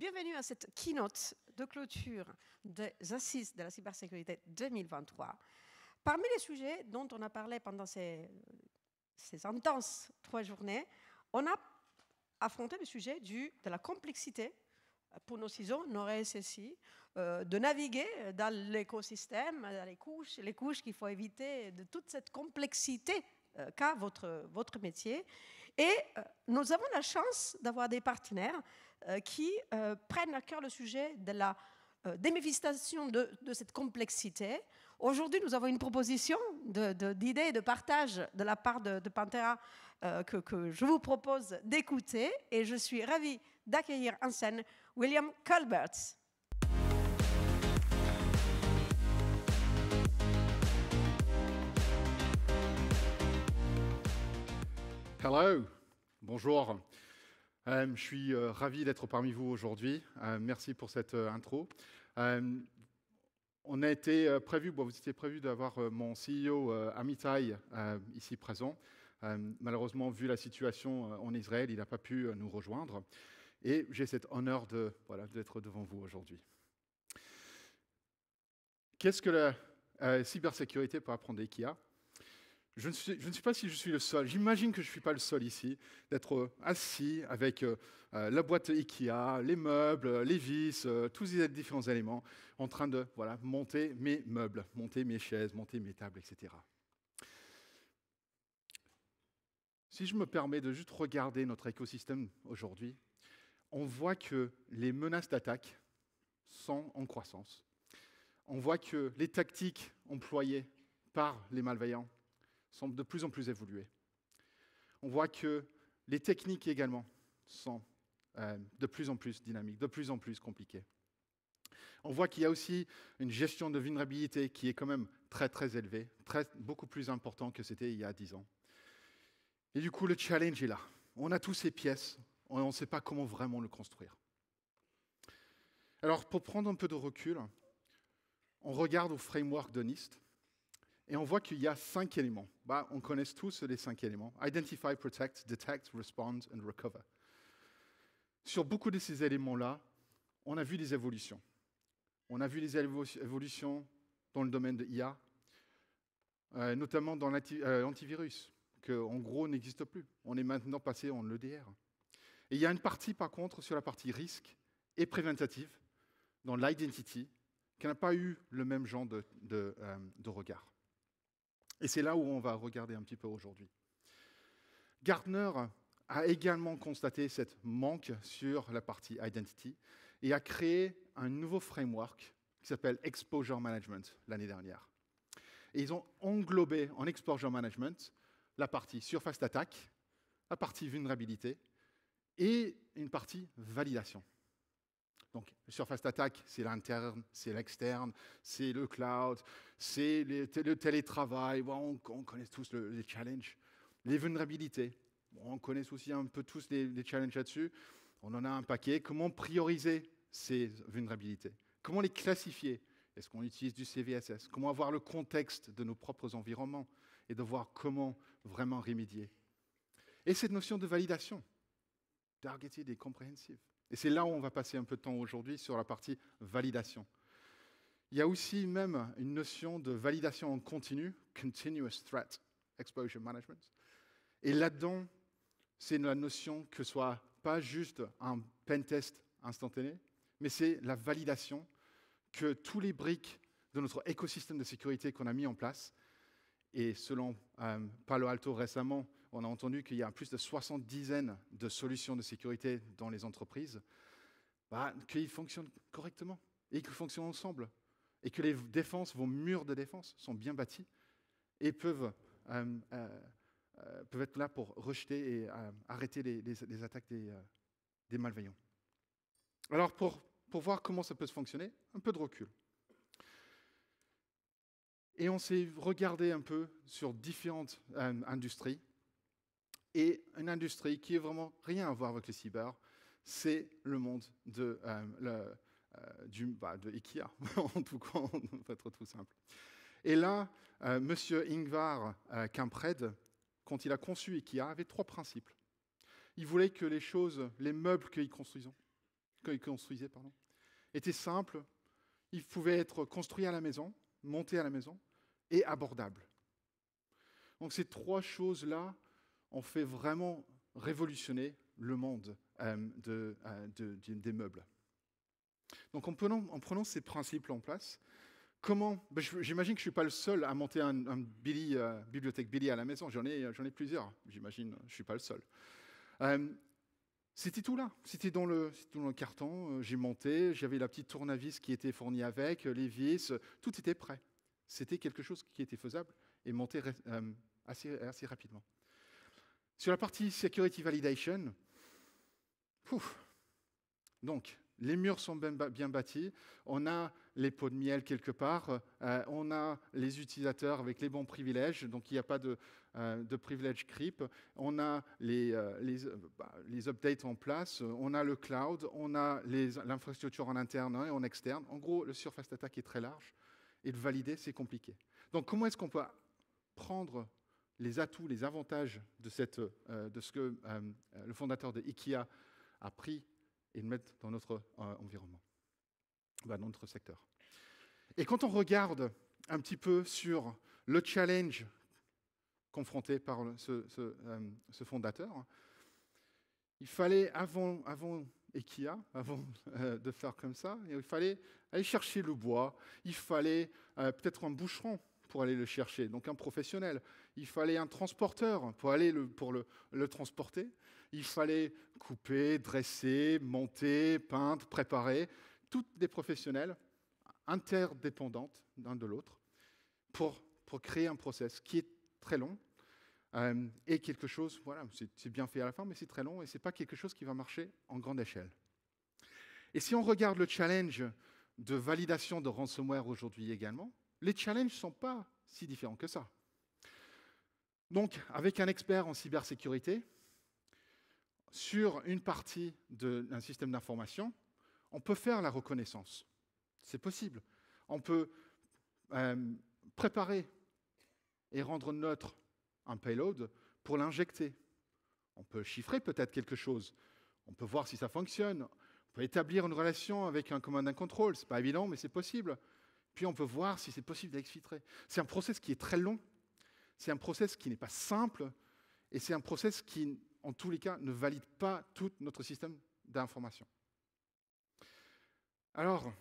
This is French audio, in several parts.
Bienvenue à cette keynote de clôture des Assises de la cybersécurité 2023. Parmi les sujets dont on a parlé pendant ces intenses 3 journées, on a affronté le sujet de la complexité pour nos ciseaux, nos RSSI, de naviguer dans l'écosystème, dans les couches qu'il faut éviter, de toute cette complexité qu'a votre métier. Et nous avons la chance d'avoir des partenaires qui prennent à cœur le sujet de la démystification de cette complexité. Aujourd'hui, nous avons une proposition d'idées et de partage de la part de Pantera que je vous propose d'écouter. Et je suis ravie d'accueillir en scène William Culberts. Hello, bonjour. Je suis ravi d'être parmi vous aujourd'hui. Merci pour cette intro. On a été prévu, vous étiez prévu d'avoir mon CEO Amitai ici présent. Malheureusement, vu la situation en Israël, il n'a pas pu nous rejoindre. Et j'ai cet honneur d'être devant vous aujourd'hui. Qu'est-ce que la cybersécurité pour apprendre d'IKEA ? Je ne sais pas si je suis le seul, j'imagine que je ne suis pas le seul ici, d'être assis avec la boîte IKEA, les meubles, les vis, tous ces différents éléments, en train de monter mes meubles, monter mes chaises, monter mes tables, etc. Si je me permets de juste regarder notre écosystème aujourd'hui, on voit que les menaces d'attaque sont en croissance. On voit que les tactiques employées par les malveillants semblent de plus en plus évoluer. On voit que les techniques également sont de plus en plus dynamiques, de plus en plus compliquées. On voit qu'il y a aussi une gestion de vulnérabilité qui est quand même très très élevée, beaucoup plus important que c'était il y a 10 ans. Et du coup, le challenge est là. On a tous ces pièces, on ne sait pas comment vraiment le construire. Alors, pour prendre un peu de recul, on regarde au framework de NIST, et on voit qu'il y a 5 éléments. On connaît tous les 5 éléments. Identify, protect, detect, respond and recover. Sur beaucoup de ces éléments-là, on a vu des évolutions. On a vu des évolutions dans le domaine de l'IA, notamment dans l'antivirus, qui en gros n'existe plus. On est maintenant passé en EDR. Et il y a une partie, par contre, sur la partie risque et préventative, dans l'identity, qui n'a pas eu le même genre de regard. Et c'est là où on va regarder un petit peu aujourd'hui. Gartner a également constaté cette manque sur la partie identity et a créé un nouveau framework qui s'appelle Exposure Management l'année dernière. Et ils ont englobé en Exposure Management la partie surface d'attaque, la partie vulnérabilité et une partie validation. Donc, surface d'attaque, c'est l'interne, c'est l'externe, c'est le cloud, c'est le télétravail. On connaît tous les challenges. Les vulnérabilités, on connaît aussi un peu tous les challenges là-dessus. On en a un paquet. Comment prioriser ces vulnérabilités? Comment les classifier? Est-ce qu'on utilise du CVSS? Comment avoir le contexte de nos propres environnements et de voir comment vraiment remédier? Et cette notion de validation, targeted et comprehensive. Et c'est là où on va passer un peu de temps aujourd'hui sur la partie validation. Il y a aussi même une notion de validation en continu, Continuous Threat Exposure Management. Et là-dedans, c'est la notion que ce soit pas juste un pentest instantané, mais c'est la validation que tous les briques de notre écosystème de sécurité qu'on a mis en place, et selon Palo Alto récemment, on a entendu qu'il y a plus de 70 de solutions de sécurité dans les entreprises, qu'ils fonctionnent correctement et qu'ils fonctionnent ensemble. Et que les défenses, vos murs de défense sont bien bâtis et peuvent être là pour rejeter et arrêter les attaques des malveillants. Alors, pour voir comment ça peut se fonctionner, un peu de recul. Et on s'est regardé un peu sur différentes industries. Et une industrie qui n'a vraiment rien à voir avec le cyber, c'est le monde de IKEA, en tout cas, on va être tout simple. Et là, Monsieur Ingvar Kamprad, quand il a conçu IKEA, avait 3 principes. Il voulait que les meubles qu'ils construisaient, qu'ils construisaient, était simple. Il pouvait être construit à la maison, monté à la maison, et abordable. Donc ces trois choses-là ont fait vraiment révolutionner le monde des meubles. Donc en prenant ces principes en place, j'imagine que je ne suis pas le seul à monter un bibliothèque Billy à la maison. J'en ai plusieurs, j'imagine, je ne suis pas le seul. C'était tout là, c'était dans le carton, j'ai monté, j'avais la petite tournevis qui était fournie avec, les vis, tout était prêt. C'était quelque chose qui était faisable et monté assez rapidement. Sur la partie Security Validation, donc les murs sont bien bâtis, on a les pots de miel quelque part, on a les utilisateurs avec les bons privilèges, donc il n'y a pas de privilège creep, on a les updates en place, on a le cloud, on a l'infrastructure en interne et en externe. En gros, le surface d'attaque est très large et de valider, c'est compliqué. Donc comment est-ce qu'on peut prendre les atouts, les avantages de ce que le fondateur de IKEA a pris et le mettre dans notre environnement, dans notre secteur. Et quand on regarde un petit peu sur le challenge confronté par ce fondateur, il fallait, avant IKEA, avant de faire comme ça, il fallait aller chercher le bois, il fallait peut-être un bûcheron pour aller le chercher, donc un professionnel. Il fallait un transporteur pour le transporter. Il fallait couper, dresser, monter, peindre, préparer. Toutes des professionnels interdépendantes l'un de l'autre pour créer un process qui est très long et quelque chose, voilà, c'est bien fait à la fin, mais c'est très long et ce n'est pas quelque chose qui va marcher en grande échelle. Et si on regarde le challenge de validation de ransomware aujourd'hui également, les challenges ne sont pas si différents que ça. Donc, avec un expert en cybersécurité, sur une partie d'un système d'information, on peut faire la reconnaissance. C'est possible. On peut préparer et rendre neutre un payload pour l'injecter. On peut chiffrer peut-être quelque chose. On peut voir si ça fonctionne. On peut établir une relation avec un command and control. Ce n'est pas évident, mais c'est possible. Puis on peut voir si c'est possible d'exfiltrer. C'est un process qui est très long. C'est un process qui n'est pas simple. Et c'est un process qui, en tous les cas, ne valide pas tout notre système d'information. Alors,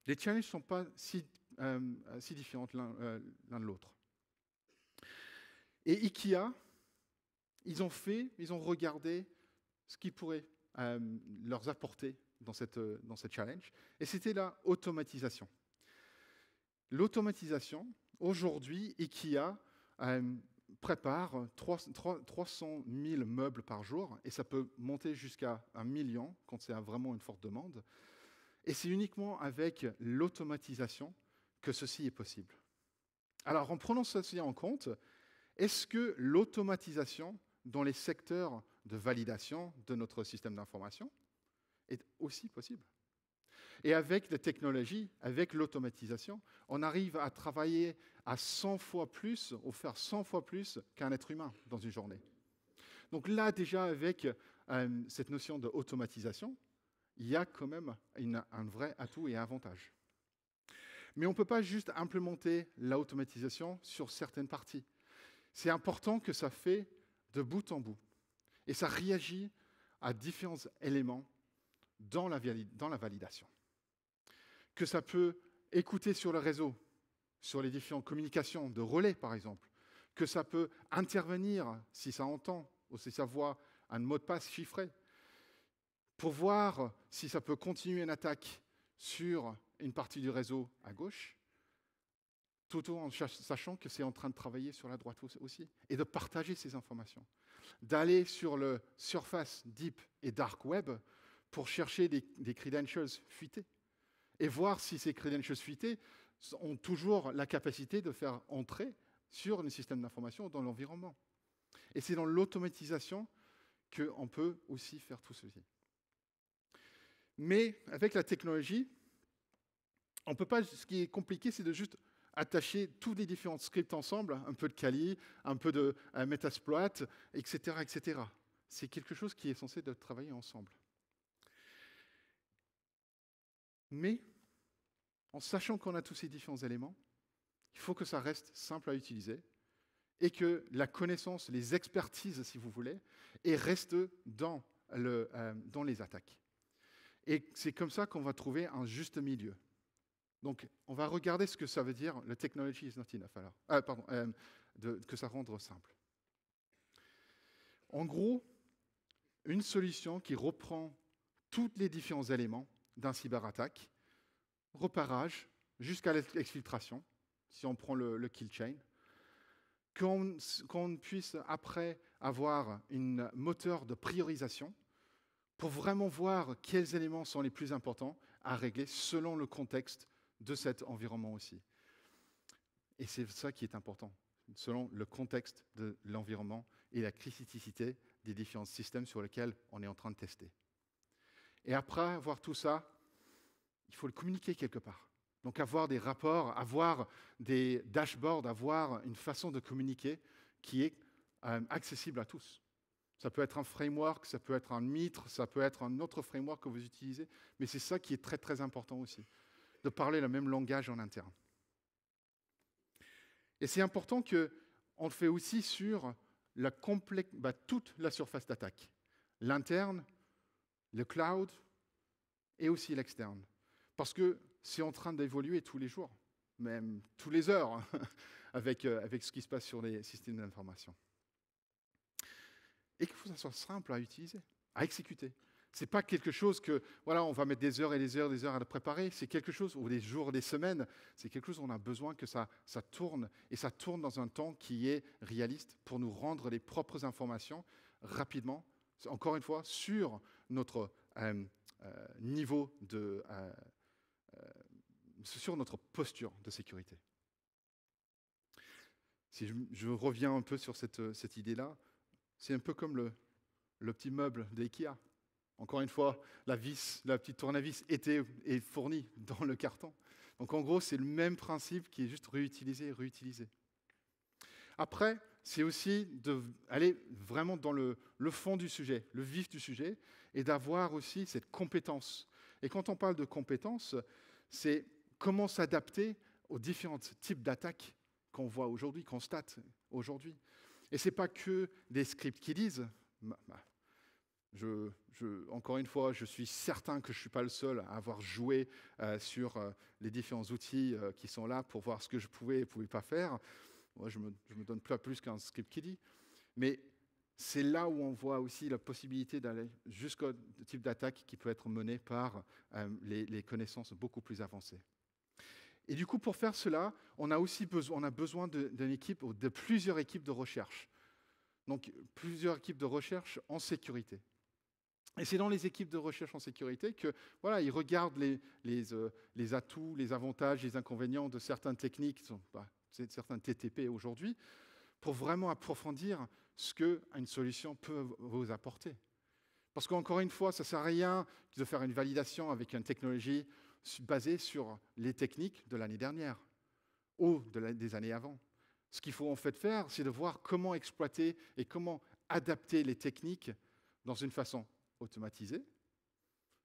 les challenges ne sont pas si différents l'un de l'autre. Et IKEA, ils ont regardé ce qui pourrait leur apporter dans cette challenge, et c'était la automatisation. L'automatisation, aujourd'hui, IKEA prépare 300 000 meubles par jour, et ça peut monter jusqu'à 1 million quand c'est vraiment une forte demande. Et c'est uniquement avec l'automatisation que ceci est possible. Alors, en prenant ceci en compte, est-ce que l'automatisation dans les secteurs de validation de notre système d'information est aussi possible? Et avec la technologie, avec l'automatisation, on arrive à travailler à 100 fois plus, ou faire 100 fois plus qu'un être humain dans une journée. Donc là, déjà, avec cette notion d'automatisation, il y a quand même un vrai atout et avantage. Mais on ne peut pas juste implémenter l'automatisation sur certaines parties. C'est important que ça fait de bout en bout. Et ça réagit à différents éléments dans la validation. Que ça peut écouter sur le réseau, sur les différentes communications de relais, par exemple. Que ça peut intervenir, si ça entend, ou si ça voit un mot de passe chiffré, pour voir si ça peut continuer une attaque sur une partie du réseau à gauche, tout en sachant que c'est en train de travailler sur la droite aussi, et de partager ces informations. D'aller sur le surface deep et dark web pour chercher des credentials fuités, et voir si ces credentials fuités ont toujours la capacité de faire entrer sur le système d'information dans l'environnement. Et c'est dans l'automatisation qu'on peut aussi faire tout ceci. Mais avec la technologie, on peut pas. Ce qui est compliqué, c'est de juste attacher tous les différents scripts ensemble, un peu de Kali, un peu de Metasploit, etc., etc. C'est quelque chose qui est censé travailler ensemble. Mais en sachant qu'on a tous ces différents éléments, il faut que ça reste simple à utiliser et que la connaissance, les expertises, si vous voulez, restent dans les attaques. Et c'est comme ça qu'on va trouver un juste milieu. Donc, on va regarder ce que ça veut dire, le technology is not enough, alors. Que ça rende simple. En gros, une solution qui reprend tous les différents éléments d'un cyberattaque, repérage jusqu'à l'exfiltration, si on prend le kill chain, qu'on puisse après avoir un moteur de priorisation pour vraiment voir quels éléments sont les plus importants à régler selon le contexte de cet environnement aussi. Et c'est ça qui est important, selon le contexte de l'environnement et la criticité des différents systèmes sur lesquels on est en train de tester. Et après avoir tout ça, il faut le communiquer quelque part. Donc avoir des rapports, avoir des dashboards, avoir une façon de communiquer qui est accessible à tous. Ça peut être un framework, ça peut être un Mitre, ça peut être un autre framework que vous utilisez, mais c'est ça qui est très très important aussi, de parler le même langage en interne. Et c'est important qu'on le fait aussi sur toute la surface d'attaque, l'interne, le cloud et aussi l'externe. Parce que c'est en train d'évoluer tous les jours, même tous les heures, avec ce qui se passe sur les systèmes d'information. Et qu'il faut que ça soit simple à utiliser, à exécuter. Ce n'est pas quelque chose que, voilà, on va mettre des heures et des heures à le préparer. C'est quelque chose, ou des jours, des semaines, c'est quelque chose où on a besoin que ça tourne, et ça tourne dans un temps qui est réaliste pour nous rendre les propres informations rapidement, encore une fois, sur notre niveau sur notre posture de sécurité. Si je reviens un peu sur cette idée-là, c'est un peu comme le petit meuble d'IKEA. Encore une fois, la petite tournevis est fournie dans le carton. Donc en gros, c'est le même principe qui est juste réutilisé. Après, c'est aussi d'aller vraiment dans le fond du sujet, le vif du sujet, et d'avoir aussi cette compétence. Et quand on parle de compétence, c'est comment s'adapter aux différents types d'attaques qu'on voit aujourd'hui, qu'on constate aujourd'hui. Et ce n'est pas que des scripts qui disent. Encore une fois, je suis certain que je ne suis pas le seul à avoir joué sur les différents outils qui sont là pour voir ce que je pouvais et ne pouvais pas faire. Moi, je me donne pas plus qu'un script qui dit. Mais c'est là où on voit aussi la possibilité d'aller jusqu'au type d'attaque qui peut être mené par les connaissances beaucoup plus avancées. Et du coup, pour faire cela, on a besoin d'une équipe ou de plusieurs équipes de recherche. Donc, plusieurs équipes de recherche en sécurité. Et c'est dans les équipes de recherche en sécurité que, voilà, ils regardent les atouts, les avantages, les inconvénients de certaines techniques, certains TTP aujourd'hui, pour vraiment approfondir ce qu'une solution peut vous apporter. Parce qu'encore une fois, ça ne sert à rien de faire une validation avec une technologie basée sur les techniques de l'année dernière ou des années avant. Ce qu'il faut en fait faire, c'est de voir comment exploiter et comment adapter les techniques dans une façon automatisée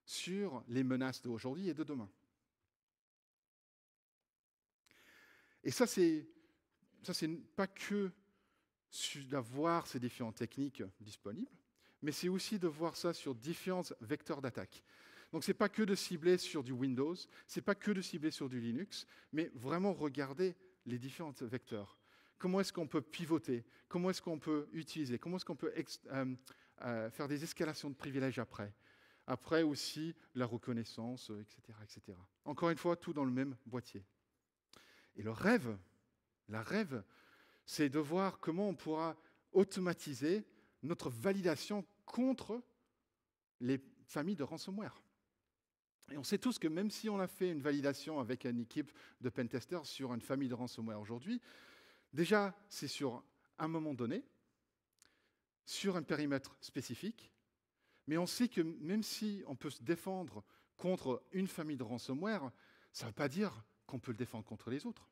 sur les menaces d'aujourd'hui et de demain. Et ça, c'est pas que d'avoir ces différentes techniques disponibles, mais c'est aussi de voir ça sur différents vecteurs d'attaque. Donc, ce n'est pas que de cibler sur du Windows, ce n'est pas que de cibler sur du Linux, mais vraiment regarder les différents vecteurs. Comment est-ce qu'on peut pivoter? Comment est-ce qu'on peut utiliser? Comment est-ce qu'on peut faire des escalations de privilèges après? Après aussi la reconnaissance, etc., etc. Encore une fois, tout dans le même boîtier. Et la rêve, c'est de voir comment on pourra automatiser notre validation contre les familles de ransomware. Et on sait tous que même si on a fait une validation avec une équipe de pentesters sur une famille de ransomware aujourd'hui, déjà, c'est sur un moment donné, sur un périmètre spécifique, mais on sait que même si on peut se défendre contre une famille de ransomware, ça ne veut pas dire qu'on peut le défendre contre les autres.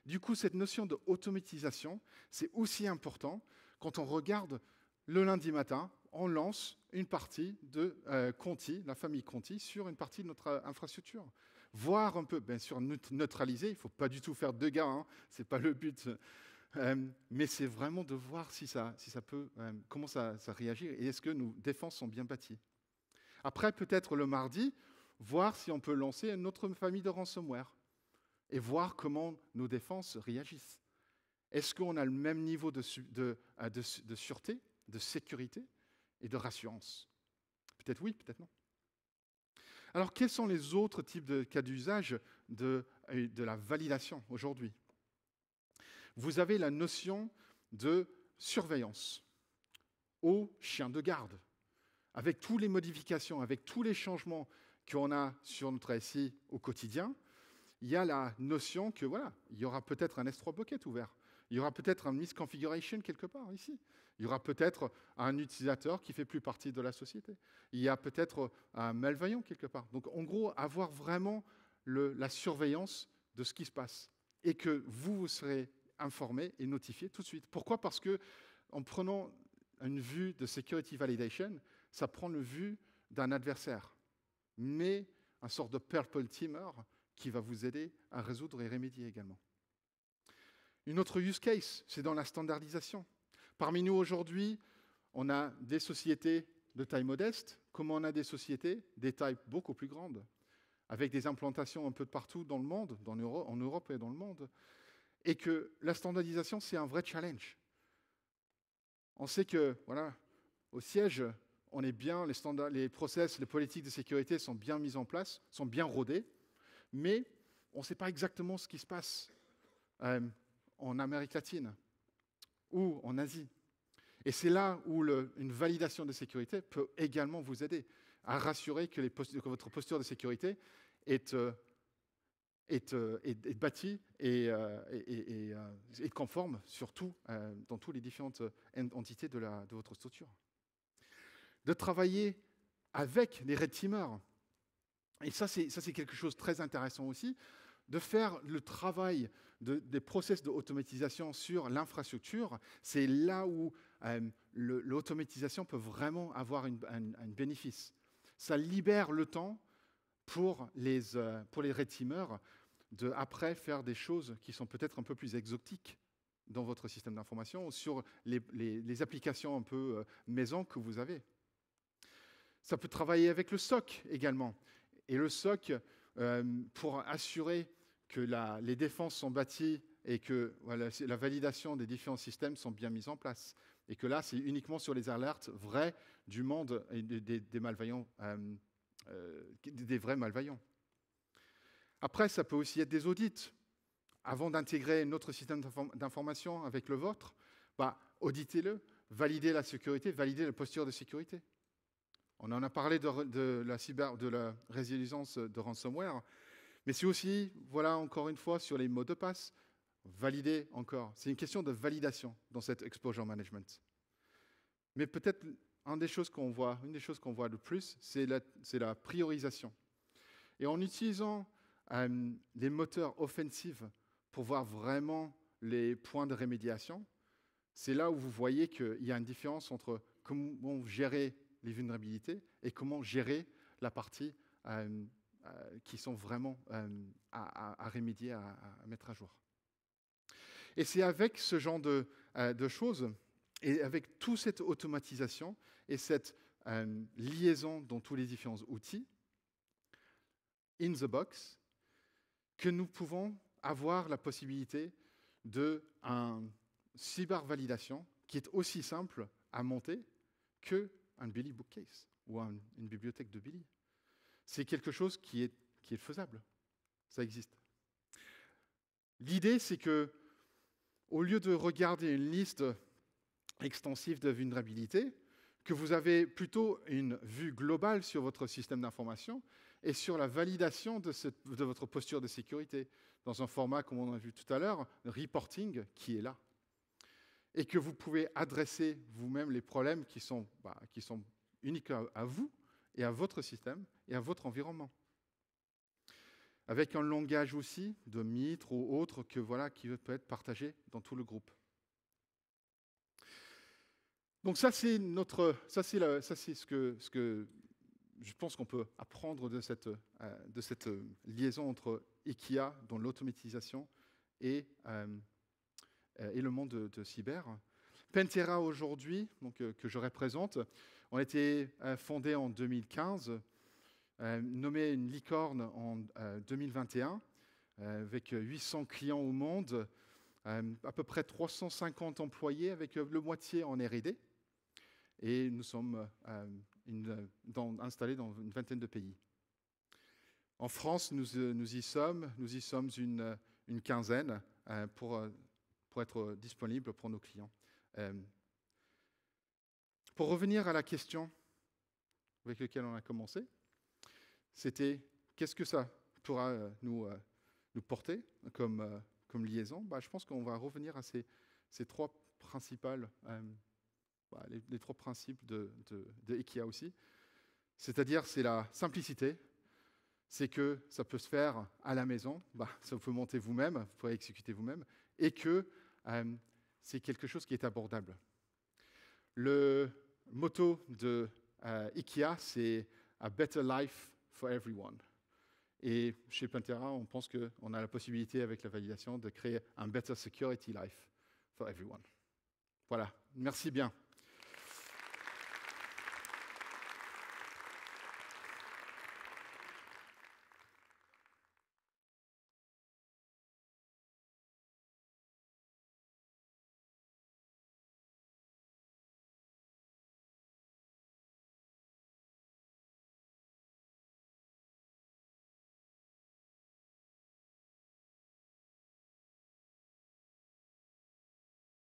Du coup, cette notion d'automatisation, c'est aussi important quand on regarde le lundi matin, on lance une partie de Conti, la famille Conti, sur une partie de notre infrastructure. Voir un peu, bien sûr, neutraliser, il ne faut pas du tout faire de dégâts, hein, ce n'est pas le but, mais c'est vraiment de voir si ça peut, comment ça réagit et est-ce que nos défenses sont bien bâties. Après, peut-être le mardi, voir si on peut lancer une autre famille de ransomware et voir comment nos défenses réagissent. Est-ce qu'on a le même niveau de sûreté, de sécurité et de rassurance? Peut-être oui, peut-être non. Alors, quels sont les autres types de cas d'usage de la validation aujourd'hui? Vous avez la notion de surveillance au chien de garde. Avec toutes les modifications, avec tous les changements qu'on a sur notre SI au quotidien, il y a la notion que voilà, il y aura peut-être un S3 bucket ouvert. Il y aura peut-être un misconfiguration quelque part ici. Il y aura peut-être un utilisateur qui ne fait plus partie de la société. Il y a peut-être un malveillant quelque part. Donc en gros, avoir vraiment la surveillance de ce qui se passe et que vous serez informé et notifié tout de suite. Pourquoi? Parce que en prenant une vue de security validation, ça prend le vue d'un adversaire, mais un sort de purple teamer qui va vous aider à résoudre et remédier également. Une autre use case, c'est dans la standardisation. Parmi nous aujourd'hui, on a des sociétés de taille modeste, comme on a des sociétés des tailles beaucoup plus grandes, avec des implantations un peu de partout dans le monde, en Europe et dans le monde, et que la standardisation, c'est un vrai challenge. On sait que, voilà, au siège, on est bien, les standards, les process, les politiques de sécurité sont bien mises en place, sont bien rodées, mais on ne sait pas exactement ce qui se passe en Amérique latine ou en Asie. Et c'est là où une validation de sécurité peut également vous aider à rassurer que votre posture de sécurité est bâtie et conforme, surtout dans toutes les différentes entités de votre structure. De travailler avec les red teamers. Et ça, c'est quelque chose de très intéressant aussi, de faire le travail des process d'automatisation sur l'infrastructure. C'est là où l'automatisation peut vraiment avoir un bénéfice. Ça libère le temps pour les red teamers de après faire des choses qui sont peut-être un peu plus exotiques dans votre système d'information ou sur les applications un peu maison que vous avez. Ça peut travailler avec le SOC également. Et le SOC, pour assurer que les défenses sont bâties et que voilà, la validation des différents systèmes sont bien mises en place. Et que là, c'est uniquement sur les alertes vraies du monde et des malveillants, des vrais malveillants. Après, ça peut aussi être des audits. Avant d'intégrer notre système d'information avec le vôtre, auditez-le, validez la sécurité, validez la posture de sécurité. On en a parlé de la résilience de ransomware, mais c'est aussi, voilà, encore une fois, sur les mots de passe, valider encore. C'est une question de validation dans cet exposure management. Mais peut-être une des choses qu'on voit le plus, c'est la priorisation. Et en utilisant les moteurs offensifs pour voir vraiment les points de rémédiation, c'est là où vous voyez qu'il y a une différence entre comment gérer les vulnérabilités et comment gérer la partie qui sont vraiment à remédier, à mettre à jour. Et c'est avec ce genre de choses, et avec toute cette automatisation et cette liaison dans tous les différents outils, in the box, que nous pouvons avoir la possibilité d'une cyber-validation qui est aussi simple à monter qu'un Billy Bookcase ou une bibliothèque de Billy. C'est quelque chose qui est faisable. Ça existe. L'idée, c'est que, au lieu de regarder une liste extensive de vulnérabilités, que vous avez plutôt une vue globale sur votre système d'information et sur la validation de votre posture de sécurité dans un format, comme on a vu tout à l'heure, reporting, qui est là. Et que vous pouvez adresser vous-même les problèmes qui sont uniques à vous et à votre système et à votre environnement. Avec un langage aussi de Mitre ou autre qui peut être partagé dans tout le groupe. Donc ça, c'est ce que je pense qu'on peut apprendre de cette liaison entre IKEA dans l'automatisation et le monde de cyber. Pantera aujourd'hui, donc, que je représente, on a été fondé en 2015, nommé une licorne en 2021, avec 800 clients au monde, à peu près 350 employés, avec le moitié en R&D. Et nous sommes installés dans une vingtaine de pays. En France, nous y sommes une quinzaine pour être disponibles pour nos clients. Pour revenir à la question avec laquelle on a commencé, c'était qu'est-ce que ça pourra nous porter comme liaison. Je pense qu'on va revenir à ces trois principales les trois principes de IKEA aussi. C'est-à-dire, c'est la simplicité, c'est que ça peut se faire à la maison, ça vous peut monter vous-même, vous pouvez exécuter vous-même, et que c'est quelque chose qui est abordable. Le motto de IKEA, c'est « A better life for everyone ». Et chez Pantera, on pense qu'on a la possibilité, avec la validation, de créer un « better security life for everyone ». Voilà, merci bien.